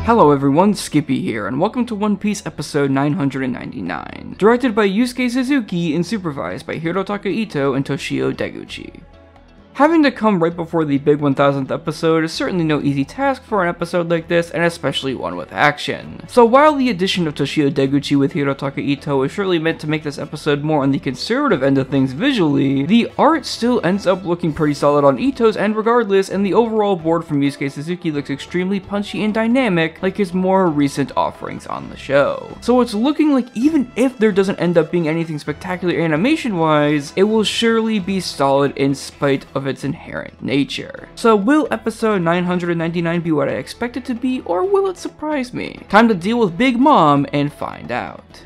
Hello everyone, Skippy here, and welcome to One Piece episode 999, directed by Yusuke Suzuki and supervised by Hirotaka Ito and Toshio Deguchi. Having to come right before the big 1000th episode is certainly no easy task for an episode like this, and especially one with action. So while the addition of Toshio Deguchi with Hirotaka Ito is surely meant to make this episode more on the conservative end of things visually, the art still ends up looking pretty solid on Ito's end regardless, and the overall board from Yusuke Suzuki looks extremely punchy and dynamic like his more recent offerings on the show. So it's looking like even if there doesn't end up being anything spectacular animation-wise, it will surely be solid in spite of its inherent nature. So will episode 999 be what I expect it to be, or will it surprise me? Time to deal with Big Mom and find out.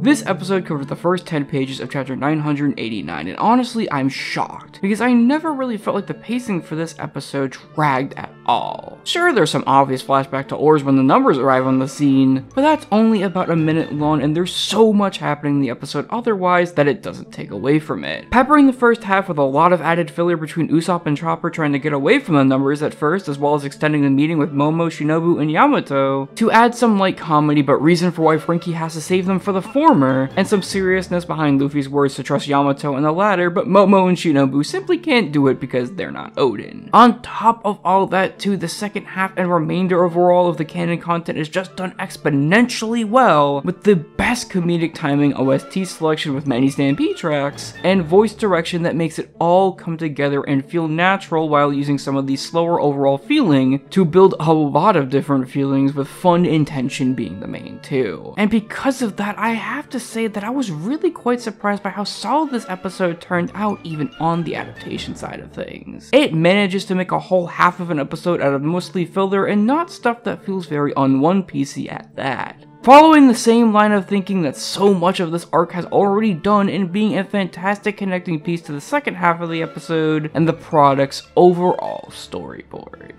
This episode covers the first 10 pages of chapter 989, and honestly, I'm shocked, because I never really felt like the pacing for this episode dragged at all. Sure, there's some obvious flashback to Oars when the numbers arrive on the scene, but that's only about a minute long, and there's so much happening in the episode otherwise that it doesn't take away from it. Peppering the first half with a lot of added filler between Usopp and Chopper trying to get away from the numbers at first, as well as extending the meeting with Momo, Shinobu, and Yamato, to add some light comedy but reason for why Frankie has to save them for the former, and some seriousness behind Luffy's words to trust Yamato and the latter, but Momo and Shinobu simply can't do it because they're not Odin. On top of all that too, the second half and remainder overall of the canon content is just done exponentially well, with the best comedic timing, OST selection with many Stampede tracks, and voice direction that makes it all come together and feel natural while using some of the slower overall feeling to build a lot of different feelings, with fun and tension being the main two. And because of that, I have to say that I was really quite surprised by how solid this episode turned out even on the adaptation side of things. It manages to make a whole half of an episode out of mostly filler and not stuff that feels very un-One Piecey at that. Following the same line of thinking that so much of this arc has already done in being a fantastic connecting piece to the second half of the episode and the product's overall storyboard.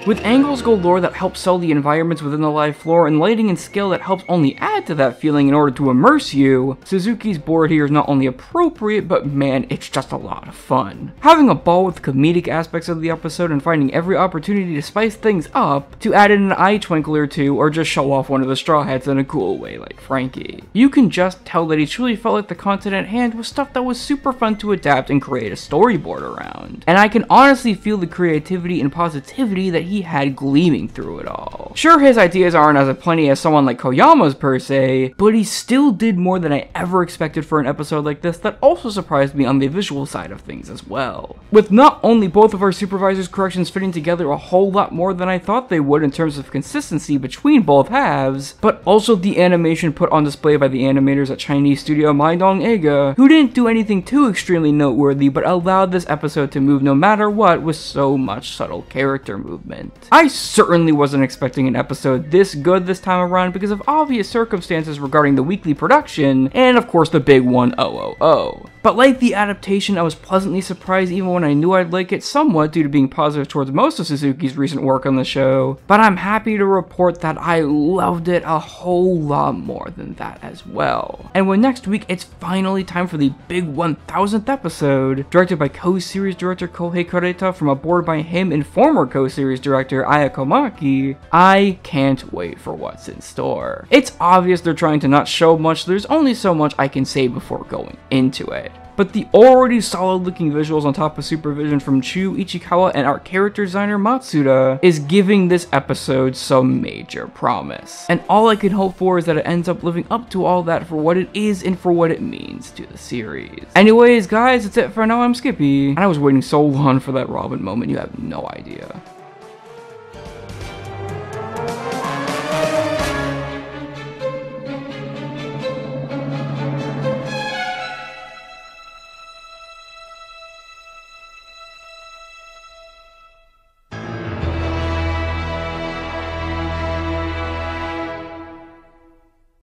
With angles galore that help sell the environments within the live floor, and lighting and scale that helps only add to that feeling in order to immerse you, Suzuki's board here is not only appropriate, but man, it's just a lot of fun. Having a ball with the comedic aspects of the episode and finding every opportunity to spice things up, to add in an eye twinkle or two, or just show off one of the Straw Hats in a cool way like Frankie. You can just tell that he truly felt like the content at hand was stuff that was super fun to adapt and create a storyboard around. And I can honestly feel the creativity and positivity that he had gleaming through it all. Sure, his ideas aren't as aplenty as someone like Koyama's per se, but he still did more than I ever expected for an episode like this that also surprised me on the visual side of things as well. With not only both of our supervisors' corrections fitting together a whole lot more than I thought they would in terms of consistency between both halves, but also the animation put on display by the animators at Chinese studio Maidong Ega, who didn't do anything too extremely noteworthy but allowed this episode to move no matter what with so much subtle character movement. I certainly wasn't expecting an episode this good this time around because of obvious circumstances regarding the weekly production, and of course the big one, OOO. But like the adaptation, I was pleasantly surprised even when I knew I'd like it somewhat due to being positive towards most of Suzuki's recent work on the show, but I'm happy to report that I loved it a whole lot more than that as well. And when next week it's finally time for the big 1000th episode, directed by co-series director Kohei Kareta from a board by him and former co-series director Ayako Maki, I can't wait for what's in store. It's obvious they're trying to not show much, there's only so much I can say before going into it. But the already solid looking visuals on top of supervision from Chu Ichikawa and our character designer Matsuda is giving this episode some major promise. And all I can hope for is that it ends up living up to all that for what it is and for what it means to the series. Anyways guys, that's it for now. I'm Skippy, and I was waiting so long for that Robin moment, you have no idea.